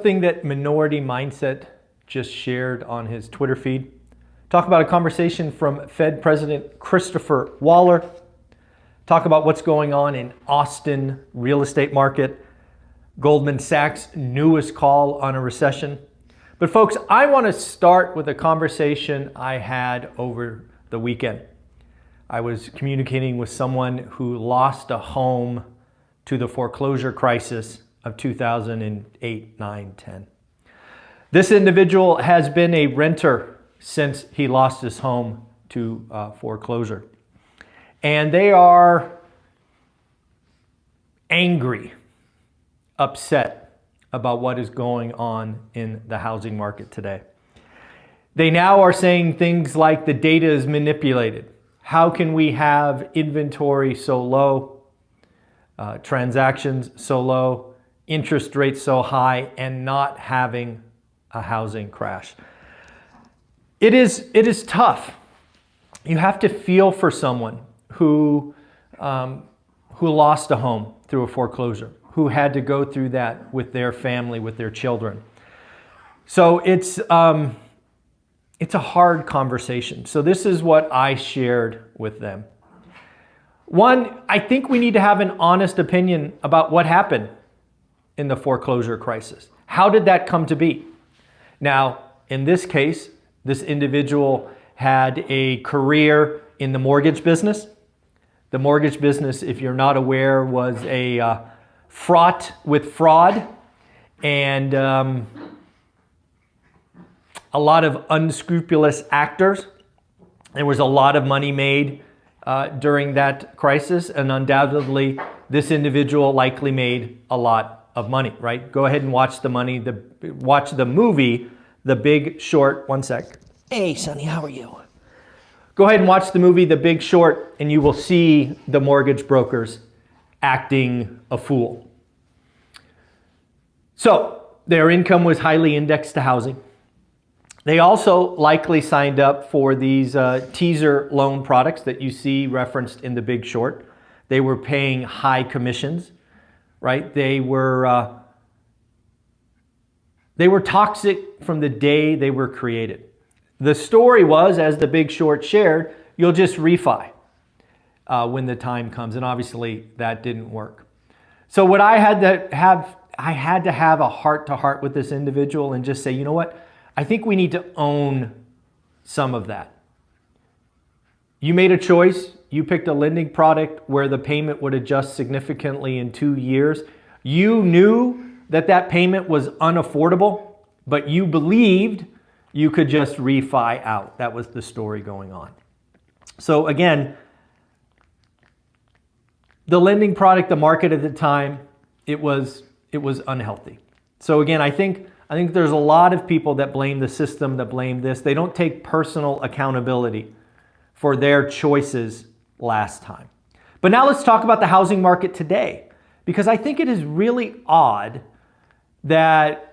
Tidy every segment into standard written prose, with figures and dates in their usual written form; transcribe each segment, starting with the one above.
Thing that Minority Mindset just shared on his Twitter feed. Talk about a conversation from Fed President Christopher Waller. Talk about what's going on in Austin real estate market. Goldman Sachs' newest call on a recession. But folks, I want to start with a conversation I had over the weekend. I was communicating with someone who lost a home to the foreclosure crisis of 2008, 9, 10. This individual has been a renter since he lost his home to foreclosure. And they are angry, upset about what is going on in the housing market today. They now are saying things like the data is manipulated. How can we have inventory so low, transactions so low, interest rates so high, and not having a housing crash? It is tough. You have to feel for someone who lost a home through a foreclosure, who had to go through that with their family, with their children. So it's a hard conversation. So this is what I shared with them. One, I think we need to have an honest opinion about what happened in the foreclosure crisis. How did that come to be? Now, in this case, this individual had a career in the mortgage business. The mortgage business, if you're not aware, was fraught with fraud and a lot of unscrupulous actors. There was a lot of money made during that crisis, and undoubtedly, this individual likely made a lot of money, right? Go ahead and watch the movie, The Big Short. One sec. Hey, Sonny, how are you? Go ahead and watch the movie, The Big Short, and you will see the mortgage brokers acting a fool. So their income was highly indexed to housing. They also likely signed up for these teaser loan products that you see referenced in The Big Short. They were paying high commissions, right? They were toxic from the day they were created. The story was, as The Big Short shared, you'll just refi when the time comes, and obviously that didn't work. So what I had to have a heart-to-heart with this individual and just say, you know what? I think we need to own some of that. You made a choice. You picked a lending product where the payment would adjust significantly in 2 years. You knew that that payment was unaffordable, but you believed you could just refi out. That was the story going on. So again, the lending product, the market at the time, it was unhealthy. So again, I think there's a lot of people that blame the system, that blame this. They don't take personal accountability for their choices last time. But now let's talk about the housing market today, because I think it is really odd that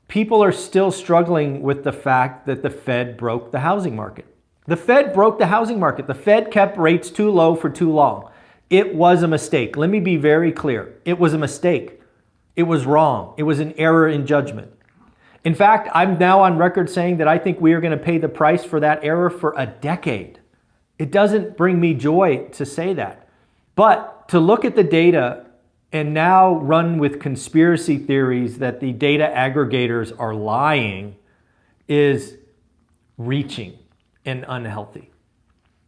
people are still struggling with the fact that the Fed broke the housing market. The Fed broke the housing market. The Fed kept rates too low for too long. It was a mistake. Let me be very clear. It was a mistake. It was wrong. It was an error in judgment. In fact, I'm now on record saying that I think we are going to pay the price for that error for a decade. It doesn't bring me joy to say that. But to look at the data and now run with conspiracy theories that the data aggregators are lying is reaching and unhealthy.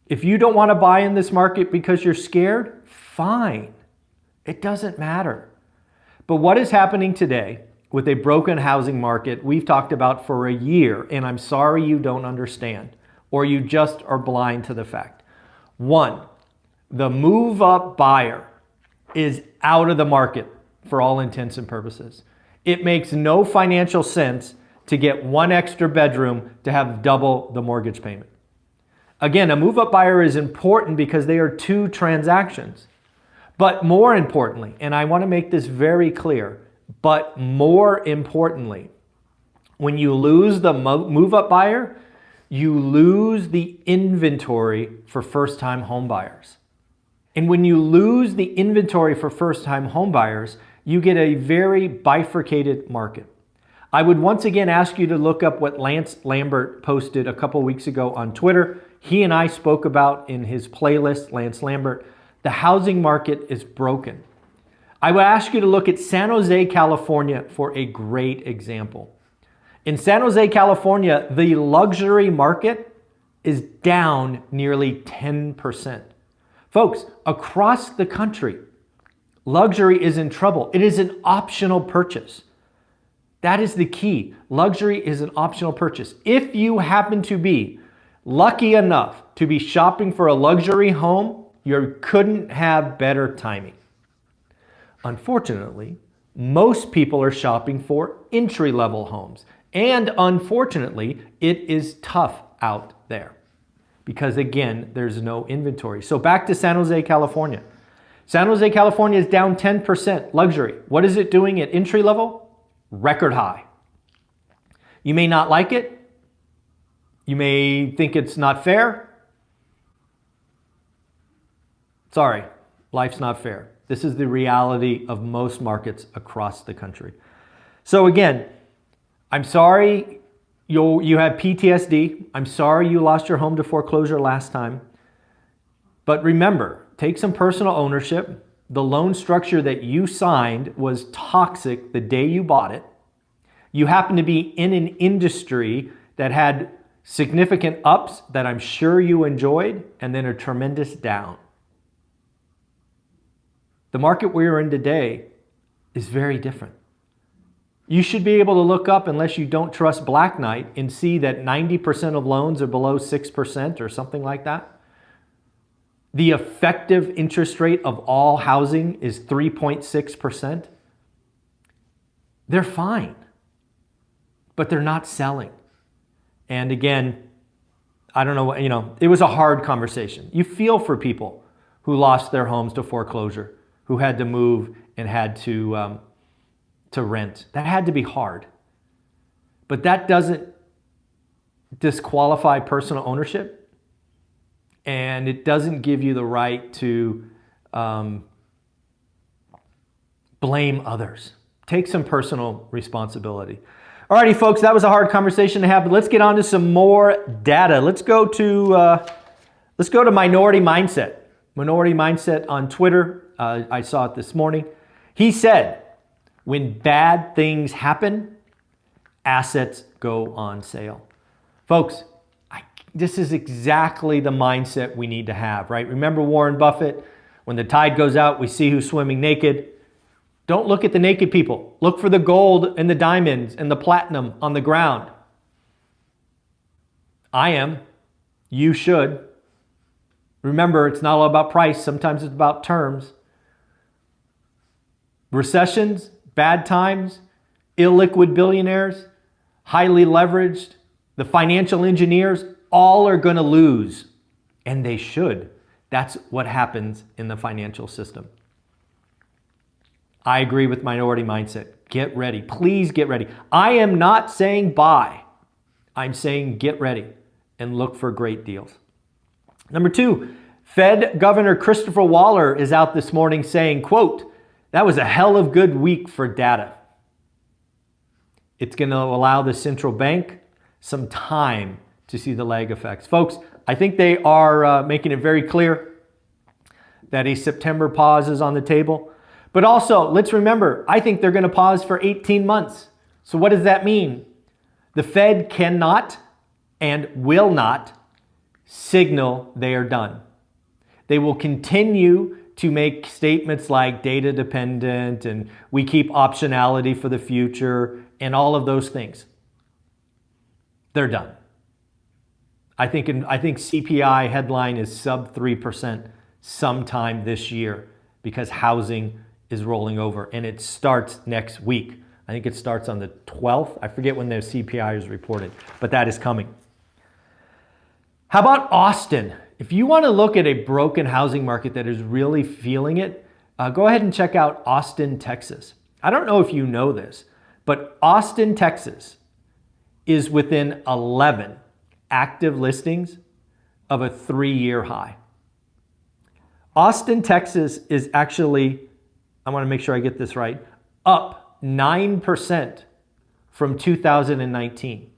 If you don't want to buy in this market because you're scared, fine. It doesn't matter. But what is happening today with a broken housing market we've talked about for a year, and I'm sorry you don't understand, or you just are blind to the fact. One, the move-up buyer is out of the market for all intents and purposes. It makes no financial sense to get one extra bedroom to have double the mortgage payment. Again, a move-up buyer is important because they are two transactions. But more importantly, and I want to make this very clear, but more importantly, when you lose the move-up buyer, you lose the inventory for first-time home buyers. And when you lose the inventory for first-time home buyers, You get a very bifurcated market. I would once again ask you to look up what Lance Lambert posted a couple weeks ago on Twitter. He and I spoke about in his playlist, Lance Lambert, the housing market is broken. I would ask you to look at San Jose, California for a great example. In San Jose, California, the luxury market is down nearly 10%. Folks, across the country, luxury is in trouble. It is an optional purchase. That is the key. Luxury is an optional purchase. If you happen to be lucky enough to be shopping for a luxury home, you couldn't have better timing. Unfortunately, most people are shopping for entry-level homes. And unfortunately, it is tough out there because, again, there's no inventory. So back to San Jose, California. San Jose, California is down 10% luxury. What is it doing at entry level? Record high. You may not like it. You may think it's not fair. Sorry, life's not fair. This is the reality of most markets across the country. So again, I'm sorry you had PTSD. I'm sorry you lost your home to foreclosure last time. But remember, take some personal ownership. The loan structure that you signed was toxic the day you bought it. You happen to be in an industry that had significant ups that I'm sure you enjoyed, and then a tremendous down. The market we're in today is very different. You should be able to look up, unless you don't trust Black Knight, and see that 90% of loans are below 6% or something like that. The effective interest rate of all housing is 3.6%. They're fine, but they're not selling. And again, I don't know, it was a hard conversation. You feel for people who lost their homes to foreclosure, who had to move and had to rent. That had to be hard. But that doesn't disqualify personal ownership. And it doesn't give you the right to blame others. Take some personal responsibility. Alrighty, folks, that was a hard conversation to have, but let's get on to some more data. Let's go to Minority Mindset. Minority Mindset on Twitter. I saw it this morning. He said, when bad things happen, assets go on sale. Folks, this is exactly the mindset we need to have, right? Remember Warren Buffett, when the tide goes out, we see who's swimming naked. Don't look at the naked people. Look for the gold and the diamonds and the platinum on the ground. I am. You should. Remember, it's not all about price. Sometimes it's about terms. Recessions, bad times, illiquid billionaires, highly leveraged, the financial engineers, all are going to lose, and they should. That's what happens in the financial system. I agree with Minority Mindset. Get ready. Please get ready. I am not saying buy. I'm saying get ready and look for great deals. Number 2, Fed Governor Christopher Waller is out this morning saying, quote, that was a hell of a good week for data. It's going to allow the central bank some time to see the lag effects. Folks, I think they are making it very clear that a September pause is on the table. But also, let's remember, I think they're going to pause for 18 months. So what does that mean? The Fed cannot and will not signal they are done. They will continue to make statements like data dependent and we keep optionality for the future and all of those things. They're done. I think CPI headline is sub 3% sometime this year because housing is rolling over and it starts next week. I think it starts on the 12th. I forget when the CPI is reported, but that is coming. How about Austin? If you want to look at a broken housing market that is really feeling it, go ahead and check out Austin, Texas. I don't know if you know this, but Austin, Texas is within 11 active listings of a 3-year high. Austin, Texas is actually, I want to make sure I get this right, up 9% from 2019.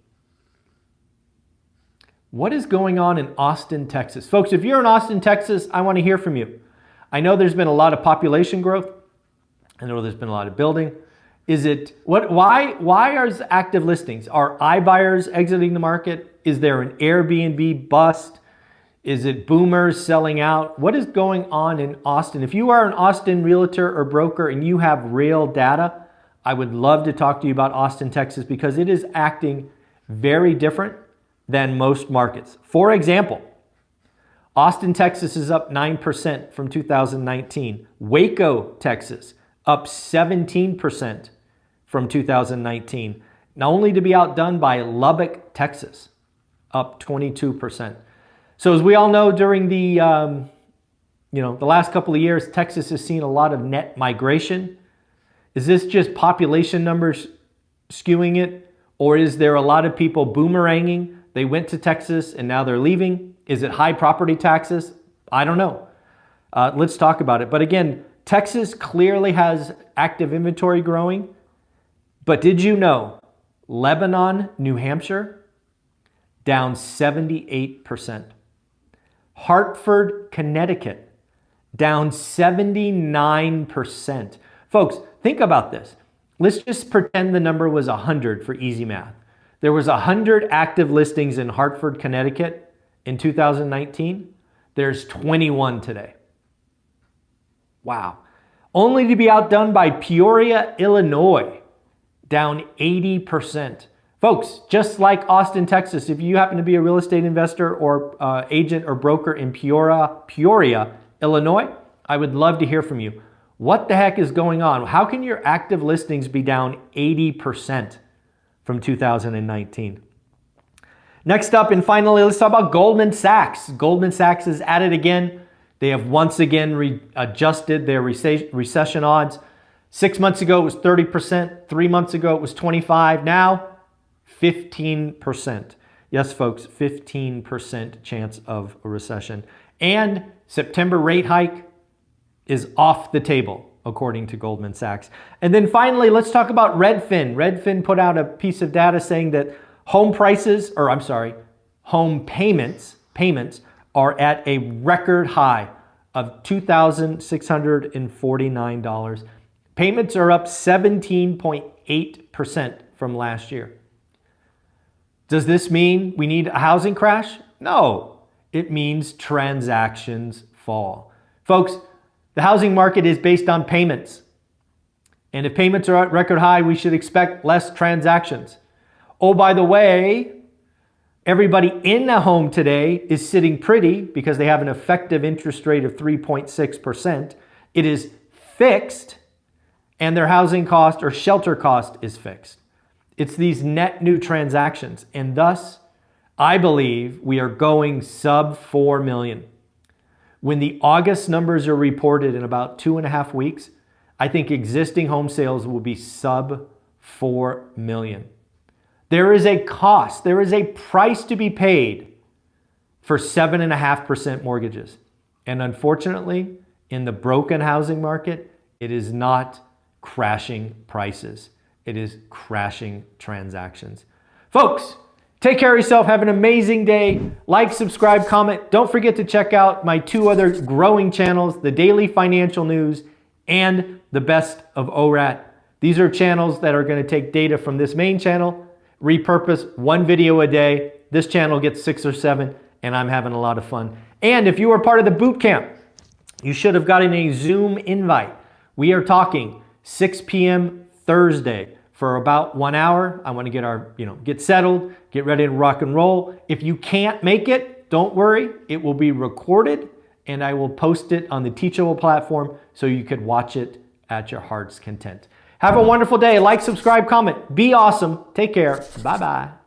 What is going on in Austin, Texas? Folks, if you're in Austin, Texas, I want to hear from you. I know there's been a lot of population growth. I know there's been a lot of building. Why are active listings? Are iBuyers exiting the market? Is there an Airbnb bust? Is it boomers selling out? What is going on in Austin? If you are an Austin realtor or broker and you have real data, I would love to talk to you about Austin, Texas, because it is acting very different than most markets. For example, Austin, Texas is up 9% from 2019. Waco, Texas, up 17% from 2019. Now only to be outdone by Lubbock, Texas, up 22%. So as we all know, during the last couple of years, Texas has seen a lot of net migration. Is this just population numbers skewing it? Or is there a lot of people boomeranging? They went to Texas and now they're leaving. Is it high property taxes? I don't know. Let's talk about it. But again, Texas clearly has active inventory growing. But did you know Lebanon, New Hampshire, down 78%. Hartford, Connecticut, down 79%. Folks, think about this. Let's just pretend the number was 100 for easy math. There was 100 active listings in Hartford, Connecticut in 2019. There's 21 today. Wow. Only to be outdone by Peoria, Illinois, down 80%. Folks, just like Austin, Texas, if you happen to be a real estate investor or agent or broker in Peoria, Illinois, I would love to hear from you. What the heck is going on? How can your active listings be down 80% from 2019? Next up, and finally, let's talk about Goldman Sachs. Goldman Sachs is at it again. They have once again adjusted their recession odds. 6 months ago, it was 30%. 3 months ago, it was 25%. Now, 15%. Yes, folks, 15% chance of a recession. And September rate hike is off the table, according to Goldman Sachs. And then finally, let's talk about Redfin. Redfin put out a piece of data saying that home payments are at a record high of $2,649. Payments are up 17.8% from last year. Does this mean we need a housing crash? No, it means transactions fall. Folks, the housing market is based on payments. And if payments are at record high, we should expect less transactions. Oh, by the way, everybody in a home today is sitting pretty because they have an effective interest rate of 3.6%. It is fixed, and their housing cost or shelter cost is fixed. It's these net new transactions. And thus, I believe we are going sub 4 million. When the August numbers are reported in about 2.5 weeks, I think existing home sales will be sub 4 million. There is a cost, there is a price to be paid for 7.5% mortgages. And unfortunately, in the broken housing market, it is not crashing prices. It is crashing transactions. Folks, take care of yourself. Have an amazing day. Like, subscribe, comment. Don't forget to check out my 2 other growing channels, the Daily Financial News and the Best of ORAT. These are channels that are going to take data from this main channel, repurpose 1 video a day. This channel gets 6 or 7, and I'm having a lot of fun. And if you are part of the boot camp, you should have gotten a Zoom invite. We are talking 6 p.m. Thursday for about 1 hour. I want to get settled, get ready to rock and roll. If you can't make it, don't worry. It will be recorded and I will post it on the Teachable platform so you could watch it at your heart's content. Have a wonderful day. Like, subscribe, comment. Be awesome. Take care. Bye-bye.